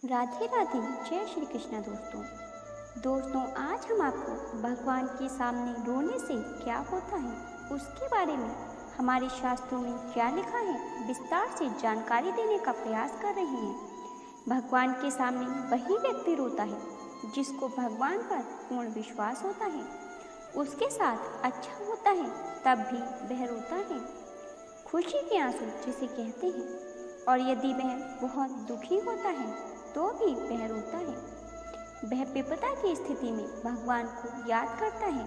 राधे राधे। जय श्री कृष्ण दोस्तों आज हम आपको भगवान के सामने रोने से क्या होता है उसके बारे में हमारे शास्त्रों में क्या लिखा है विस्तार से जानकारी देने का प्रयास कर रहे हैं। भगवान के सामने वही व्यक्ति रोता है जिसको भगवान पर पूर्ण विश्वास होता है। उसके साथ अच्छा होता है तब भी वह रोता है, खुशी के आंसू जिसे कहते हैं। और यदि वह बहुत दुखी होता है तो भी वह रोता है। वह विपदा की स्थिति में भगवान को याद करता है।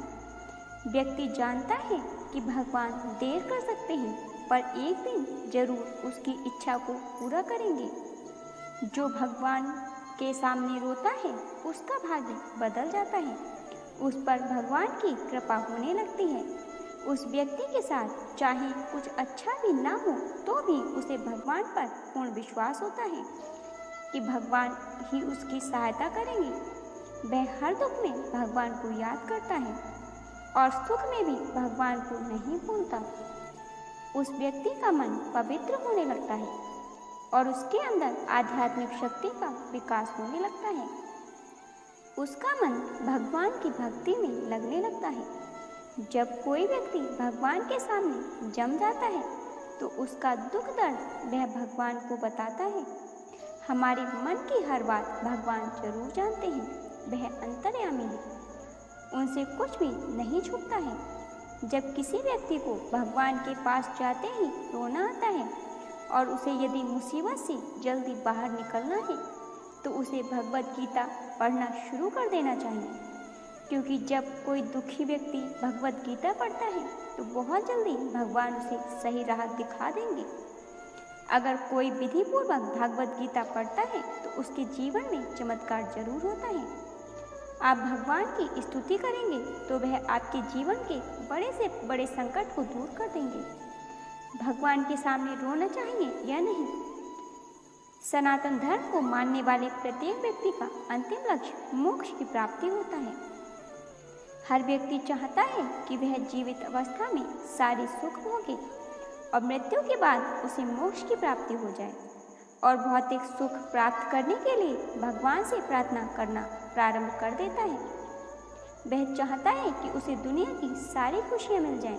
व्यक्ति जानता है कि भगवान देर कर सकते हैं पर एक दिन जरूर उसकी इच्छा को पूरा करेंगे। जो भगवान के सामने रोता है उसका भाग्य बदल जाता है, उस पर भगवान की कृपा होने लगती है। उस व्यक्ति के साथ चाहे कुछ अच्छा भी ना हो तो भी उसे भगवान पर पूर्ण विश्वास होता है कि भगवान ही उसकी सहायता करेंगे। वह हर दुख में भगवान को याद करता है और सुख में भी भगवान को नहीं भूलता। उस व्यक्ति का मन पवित्र होने लगता है और उसके अंदर आध्यात्मिक शक्ति का विकास होने लगता है। उसका मन भगवान की भक्ति में लगने लगता है। जब कोई व्यक्ति भगवान के सामने जम जाता है तो उसका दुख दर्द वह भगवान को बताता है। हमारे मन की हर बात भगवान जरूर जानते हैं, वह अंतर्यामी है, उनसे कुछ भी नहीं छुपता है। जब किसी व्यक्ति को भगवान के पास जाते ही रोना आता है और उसे यदि मुसीबत से जल्दी बाहर निकलना है तो उसे भगवत गीता पढ़ना शुरू कर देना चाहिए, क्योंकि जब कोई दुखी व्यक्ति भगवत गीता पढ़ता है तो बहुत जल्दी भगवान उसे सही राह दिखा देंगे। अगर कोई विधि पूर्वक भगवत गीता पढ़ता है तो उसके जीवन में चमत्कार जरूर होता है। आप भगवान की स्तुति करेंगे तो वह आपके जीवन के बड़े से बड़े संकट को दूर कर देंगे। भगवान के सामने रोना चाहिए या नहीं? सनातन धर्म को मानने वाले प्रत्येक व्यक्ति का अंतिम लक्ष्य मोक्ष की प्राप्ति होता है। हर व्यक्ति चाहता है कि वह जीवित अवस्था में सारे सुख भोगे और मृत्यु के बाद उसे मोक्ष की प्राप्ति हो जाए और भौतिक सुख प्राप्त करने के लिए भगवान से प्रार्थना करना प्रारंभ कर देता है। वह चाहता है कि उसे दुनिया की सारी खुशियां मिल जाएं,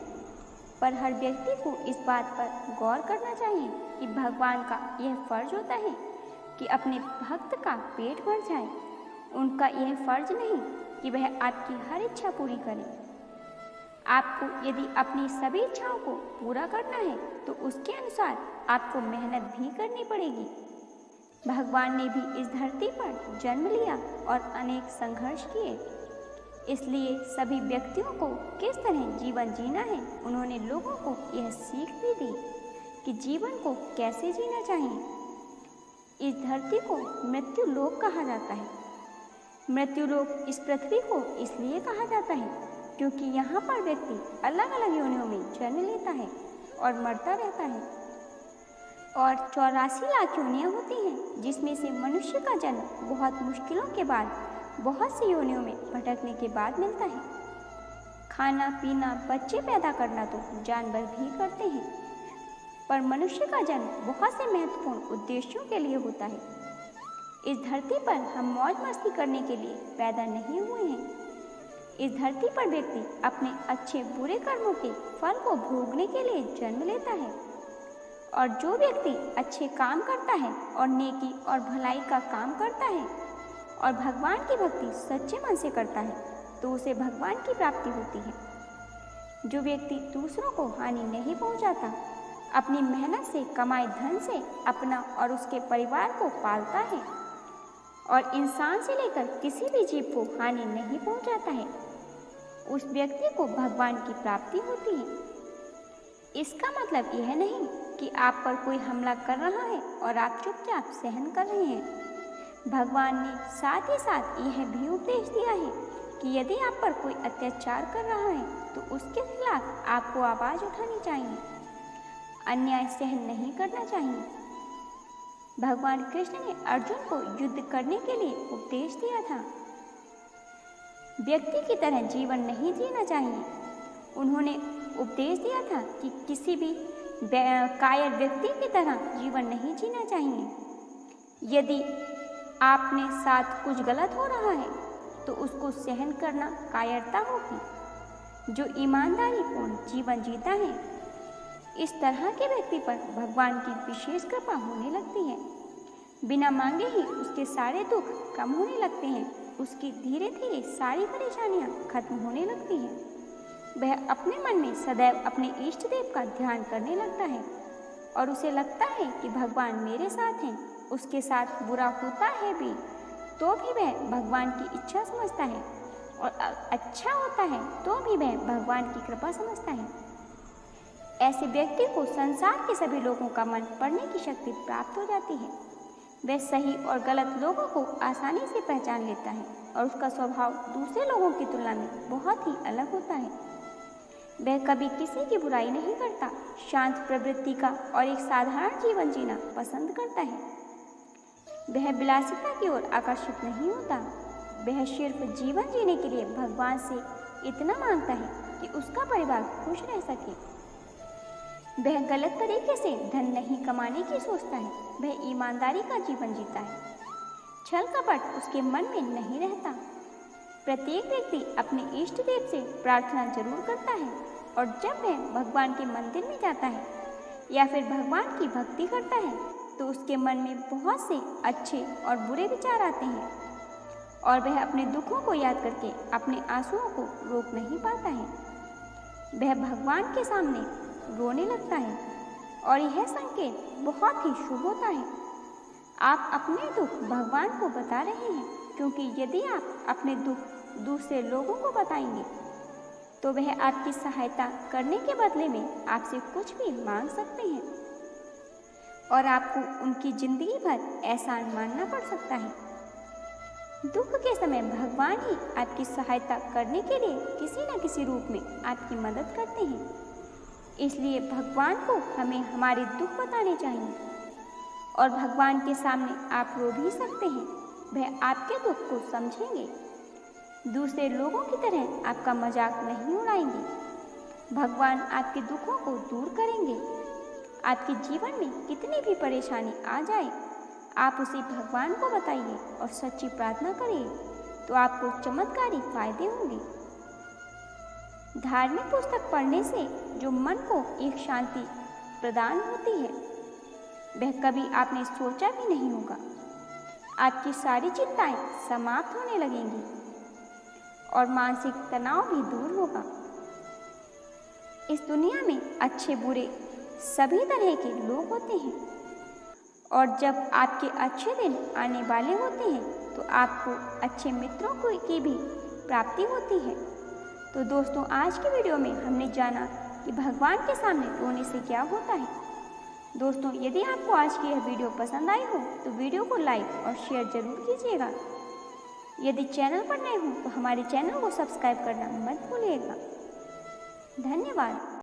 पर हर व्यक्ति को इस बात पर गौर करना चाहिए कि भगवान का यह फर्ज होता है कि अपने भक्त का पेट भर जाए। उनका यह फर्ज नहीं कि वह आपकी हर इच्छा पूरी करें। आपको यदि अपनी सभी इच्छाओं को पूरा करना है तो उसके अनुसार आपको मेहनत भी करनी पड़ेगी। भगवान ने भी इस धरती पर जन्म लिया और अनेक संघर्ष किए, इसलिए सभी व्यक्तियों को किस तरह जीवन जीना है उन्होंने लोगों को यह सीख भी दी कि जीवन को कैसे जीना चाहिए। इस धरती को मृत्यु लोक कहा जाता है। मृत्यु लोक इस पृथ्वी को इसलिए कहा जाता है क्योंकि यहाँ पर व्यक्ति अलग अलग योनियों में जन्म लेता है और मरता रहता है और 84 लाख योनियाँ होती हैं, जिसमें से मनुष्य का जन्म बहुत मुश्किलों के बाद बहुत सी योनियों में भटकने के बाद मिलता है। खाना पीना बच्चे पैदा करना तो जानवर भी करते हैं, पर मनुष्य का जन्म बहुत से महत्वपूर्ण उद्देश्यों के लिए होता है। इस धरती पर हम मौज मस्ती करने के लिए पैदा नहीं हुए हैं। इस धरती पर व्यक्ति अपने अच्छे बुरे कर्मों के फल को भोगने के लिए जन्म लेता है, और जो व्यक्ति अच्छे काम करता है और नेकी और भलाई का काम करता है और भगवान की भक्ति सच्चे मन से करता है तो उसे भगवान की प्राप्ति होती है। जो व्यक्ति दूसरों को हानि नहीं पहुंचाता, अपनी मेहनत से कमाए धन से अपना और उसके परिवार को पालता है और इंसान से लेकर किसी भी जीव को हानि नहीं पहुंचाता है, उस व्यक्ति को भगवान की प्राप्ति होती है। इसका मतलब यह नहीं कि आप पर कोई हमला कर रहा है और आप चुपचाप सहन कर रहे हैं। भगवान ने साथ ही साथ यह भी उपदेश दिया है कि यदि आप पर कोई अत्याचार कर रहा है तो उसके खिलाफ आपको आवाज उठानी चाहिए, अन्याय सहन नहीं करना चाहिए। भगवान कृष्ण ने अर्जुन को युद्ध करने के लिए उपदेश दिया था। व्यक्ति की तरह जीवन नहीं जीना चाहिए। उन्होंने उपदेश दिया था कि किसी भी कायर व्यक्ति की तरह जीवन नहीं जीना चाहिए। यदि आपने साथ कुछ गलत हो रहा है तो उसको सहन करना कायरता होगी। जो ईमानदारीपूर्ण जीवन जीता है, इस तरह के व्यक्ति पर भगवान की विशेष कृपा होने लगती है। बिना मांगे ही उसके सारे दुख कम होने लगते हैं। उसकी धीरे धीरे सारी परेशानियां खत्म होने लगती हैं। वह अपने मन में सदैव अपने इष्ट देव का ध्यान करने लगता है और उसे लगता है कि भगवान मेरे साथ हैं। उसके साथ बुरा होता है भी तो भी वह भगवान की इच्छा समझता है, और अच्छा होता है तो भी वह भगवान की कृपा समझता है। ऐसे व्यक्ति को संसार के सभी लोगों का मन पढ़ने की शक्ति प्राप्त हो जाती है। वह सही और गलत लोगों को आसानी से पहचान लेता है और उसका स्वभाव दूसरे लोगों की तुलना में बहुत ही अलग होता है। वह कभी किसी की बुराई नहीं करता, शांत प्रवृत्ति का और एक साधारण जीवन जीना पसंद करता है। वह विलासिता की ओर आकर्षित नहीं होता। वह सिर्फ जीवन जीने के लिए भगवान से इतना मांगता है कि उसका परिवार खुश रह सके। वह गलत तरीके से धन नहीं कमाने की सोचता है। वह ईमानदारी का जीवन जीता है। छल कपट उसके मन में नहीं रहता। प्रत्येक व्यक्ति अपने इष्ट देव से प्रार्थना जरूर करता है, और जब वह भगवान के मंदिर में जाता है या फिर भगवान की भक्ति करता है तो उसके मन में बहुत से अच्छे और बुरे विचार आते हैं, और वह अपने दुखों को याद करके अपने आंसुओं को रोक नहीं पाता है। वह भगवान के सामने रोने लगता है, और यह संकेत बहुत ही शुभ होता है। आप अपने दुख भगवान को बता रहे हैं, क्योंकि यदि आप अपने दुख दूसरे लोगों को बताएंगे तो वह आपकी सहायता करने के बदले में आपसे कुछ भी मांग सकते हैं, और आपको उनकी जिंदगी भर एहसान मानना पड़ सकता है। दुख के समय भगवान ही आपकी सहायता करने के लिए किसी न किसी रूप में आपकी मदद करते हैं। इसलिए भगवान को हमें हमारे दुख बताने चाहिए, और भगवान के सामने आप रो भी सकते हैं। वह आपके दुख को समझेंगे। दूसरे लोगों की तरह आपका मजाक नहीं उड़ाएंगे। भगवान आपके दुखों को दूर करेंगे। आपके जीवन में कितनी भी परेशानी आ जाए, आप उसे भगवान को बताइए और सच्ची प्रार्थना करिए, तो आपको चमत्कारी फायदे होंगे। धार्मिक पुस्तक पढ़ने से जो मन को एक शांति प्रदान होती है, वह कभी आपने सोचा भी नहीं होगा। आपकी सारी चिंताएं समाप्त होने लगेंगी और मानसिक तनाव भी दूर होगा। इस दुनिया में अच्छे बुरे सभी तरह के लोग होते हैं, और जब आपके अच्छे दिन आने वाले होते हैं तो आपको अच्छे मित्रों की भी प्राप्ति होती है। तो दोस्तों, आज की वीडियो में हमने जाना कि भगवान के सामने रोने से क्या होता है। दोस्तों, यदि आपको आज की यह वीडियो पसंद आई हो तो वीडियो को लाइक और शेयर जरूर कीजिएगा। यदि चैनल पर नए हो तो हमारे चैनल को सब्सक्राइब करना मत भूलिएगा। धन्यवाद।